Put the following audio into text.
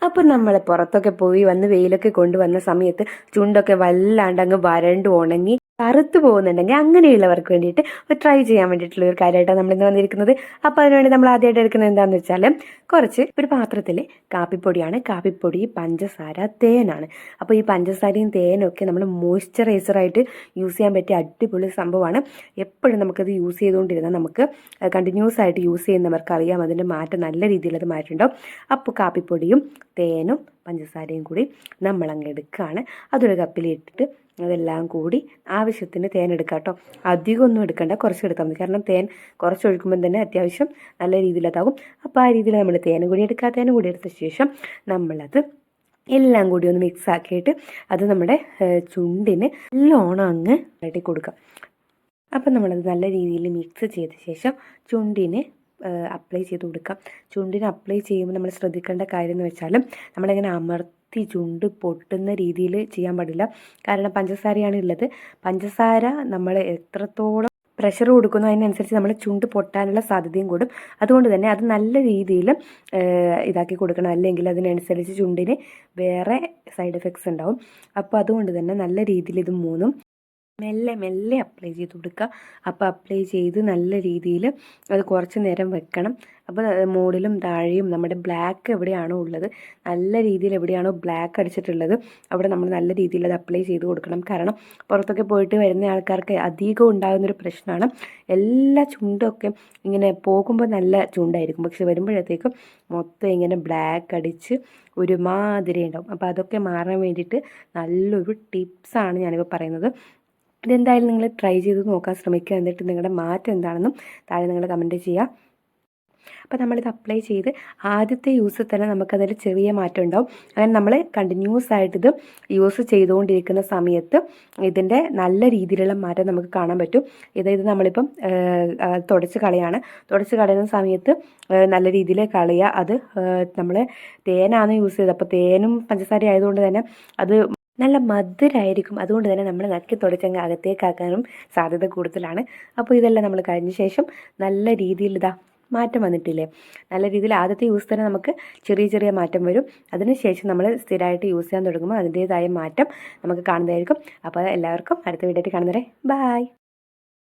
അപ്പം നമ്മൾ പുറത്തൊക്കെ പോയി വന്ന് വെയിലൊക്കെ കൊണ്ടുവന്ന സമയത്ത് ചുണ്ടൊക്കെ വല്ലാണ്ട് അങ്ങ് വരണ്ട് ഉണങ്ങി കറുത്ത് പോകുന്നുണ്ടെങ്കിൽ അങ്ങനെയുള്ളവർക്ക് വേണ്ടിയിട്ട് ട്രൈ ചെയ്യാൻ വേണ്ടിയിട്ടുള്ള ഒരു കാര്യമായിട്ടാണ് നമ്മളിന്ന് വന്നിരിക്കുന്നത്. അപ്പോൾ അതിനുവേണ്ടി നമ്മൾ ആദ്യമായിട്ട് എടുക്കുന്നത് എന്താണെന്ന് വെച്ചാൽ കുറച്ച് ഒരു പാത്രത്തിൽ കാപ്പിപ്പൊടിയാണ്, കാപ്പിപ്പൊടി, പഞ്ചസാര, തേനാണ്. അപ്പോൾ ഈ പഞ്ചസാരയും തേനും ഒക്കെ നമ്മൾ മോയ്സ്ചറൈസറായിട്ട് യൂസ് ചെയ്യാൻ പറ്റിയ അടിപൊളി സംഭവമാണ്. എപ്പോഴും നമുക്കത് യൂസ് ചെയ്തുകൊണ്ടിരുന്നാൽ നമുക്ക് കണ്ടിന്യൂസ് ആയിട്ട് യൂസ് ചെയ്യുന്നവർക്ക് അറിയാം അതിൻ്റെ മാറ്റം, നല്ല രീതിയിൽ അത് മാറ്റുണ്ടാവും. അപ്പോൾ കാപ്പിപ്പൊടിയും തേനും പഞ്ചസാരയും കൂടി നമ്മളങ്ങ് എടുക്കുകയാണ്. അതൊരു കപ്പിലിട്ടിട്ട് അതെല്ലാം കൂടി ആവശ്യത്തിന് തേൻ എടുക്കുക കേട്ടോ. അധികമൊന്നും എടുക്കണ്ട, കുറച്ച് എടുത്താൽ മതി. കാരണം തേൻ കുറച്ച് ഒഴിക്കുമ്പം തന്നെ അത്യാവശ്യം നല്ല രീതിയിൽ അതാകും. അപ്പോൾ ആ രീതിയിൽ നമ്മൾ തേനും കൂടി എടുക്കുക. തേനും കൂടി എടുത്ത ശേഷം നമ്മളത് എല്ലാം കൂടി ഒന്ന് മിക്സ് ആക്കിയിട്ട് അത് നമ്മുടെ ചുണ്ടിന് നല്ലോണം അങ്ങ് ഇളക്കി കൊടുക്കുക. അപ്പം നമ്മളത് നല്ല രീതിയിൽ മിക്സ് ചെയ്ത ശേഷം ചുണ്ടിന് അപ്ലൈ ചെയ്ത് കൊടുക്കാം. ചുണ്ടിന് അപ്ലൈ ചെയ്യുമ്പോൾ നമ്മൾ ശ്രദ്ധിക്കേണ്ട കാര്യം എന്ന് വെച്ചാൽ നമ്മളിങ്ങനെ ചുണ്ട് പൊട്ടുന്ന രീതിയിൽ ചെയ്യാൻ പാടില്ല. കാരണം പഞ്ചസാരയാണ് ഉള്ളത്. പഞ്ചസാര നമ്മൾ എത്രത്തോളം പ്രഷർ കൊടുക്കുന്നു അതിനനുസരിച്ച് നമ്മൾ ചുണ്ട് പൊട്ടാനുള്ള സാധ്യതയും കൂടും. അതുകൊണ്ട് തന്നെ അത് നല്ല രീതിയിൽ ഇതാക്കി കൊടുക്കണം, അല്ലെങ്കിൽ അതിനനുസരിച്ച് ചുണ്ടിന് വേറെ സൈഡ് എഫക്ട്സ് ഉണ്ടാവും. അപ്പോൾ അതുകൊണ്ട് തന്നെ നല്ല രീതിയിൽ ഇത് മൂന്നും മെല്ലെ മെല്ലെ അപ്ലൈ ചെയ്ത് കൊടുക്കുക. അപ്പോൾ അപ്ലൈ ചെയ്ത് നല്ല രീതിയിൽ അത് കുറച്ച് നേരം വെക്കണം. അപ്പോൾ മുകളിലും താഴെയും നമ്മുടെ ബ്ലാക്ക് എവിടെയാണോ ഉള്ളത്, നല്ല രീതിയിൽ എവിടെയാണോ ബ്ലാക്ക് അടിച്ചിട്ടുള്ളത് അവിടെ നമ്മൾ നല്ല രീതിയിൽ അത് അപ്ലൈ ചെയ്ത് കൊടുക്കണം. കാരണം പുറത്തൊക്കെ പോയിട്ട് വരുന്ന ആൾക്കാർക്ക് അധികം ഉണ്ടാകുന്നൊരു പ്രശ്നമാണ്, എല്ലാ ചുണ്ടൊക്കെ ഇങ്ങനെ പോകുമ്പോൾ നല്ല ചുണ്ടായിരിക്കും, പക്ഷെ വരുമ്പോഴത്തേക്കും മൊത്തം ഇങ്ങനെ ബ്ലാക്ക് അടിച്ച് ഒരുമാതിരി ഉണ്ടാവും. അപ്പോൾ അതൊക്കെ മാറാൻ വേണ്ടിയിട്ട് നല്ലൊരു ടിപ്സാണ് ഞാനിപ്പോൾ പറയുന്നത്. ഇതെന്തായാലും നിങ്ങൾ ട്രൈ ചെയ്ത് നോക്കാൻ ശ്രമിക്കുക. എന്നിട്ട് നിങ്ങളുടെ മാറ്റം എന്താണെന്നും താഴെ നിങ്ങൾ കമൻറ്റ് ചെയ്യുക. അപ്പോൾ നമ്മളിത് അപ്ലൈ ചെയ്ത് ആദ്യത്തെ യൂസിൽ തന്നെ നമുക്കതിൽ ചെറിയ മാറ്റം ഉണ്ടാവും. അങ്ങനെ നമ്മൾ കണ്ടിന്യൂസ് ആയിട്ടിത് യൂസ് ചെയ്തുകൊണ്ടിരിക്കുന്ന സമയത്ത് ഇതിൻ്റെ നല്ല രീതിയിലുള്ള മാറ്റം നമുക്ക് കാണാൻ പറ്റും. ഇത് നമ്മളിപ്പം തുടച്ച് കളയുന്ന സമയത്ത് നല്ല രീതിയിൽ കളയുക. അത് നമ്മൾ തേനാണ് യൂസ് ചെയ്തത്. അപ്പോൾ തേനും പഞ്ചസാര ആയതുകൊണ്ട് തന്നെ അത് നല്ല മധുരമായിരിക്കും. അതുകൊണ്ട് തന്നെ നമ്മൾ നക്കി തുടച്ചങ്ങ് അകത്തേക്കാക്കാനും സാധ്യത കൂടുതലാണ്. അപ്പോൾ ഇതെല്ലാം നമ്മൾ കഴിഞ്ഞ ശേഷം നല്ല രീതിയിൽ മാറ്റം വന്നിട്ടില്ലേ, നല്ല രീതിയിൽ ആദ്യത്തെ യൂസ് തന്നെ നമുക്ക് ചെറിയ ചെറിയ മാറ്റം വരും. അതിനുശേഷം നമ്മൾ സ്ഥിരമായിട്ട് യൂസ് ചെയ്യാൻ തുടങ്ങുമ്പോൾ അതിൻ്റേതായ മാറ്റം നമുക്ക് കാണുന്നതായിരിക്കും. അപ്പോൾ എല്ലാവർക്കും അടുത്ത വീഡിയോയിൽ കാണുന്നവരെ ബൈ.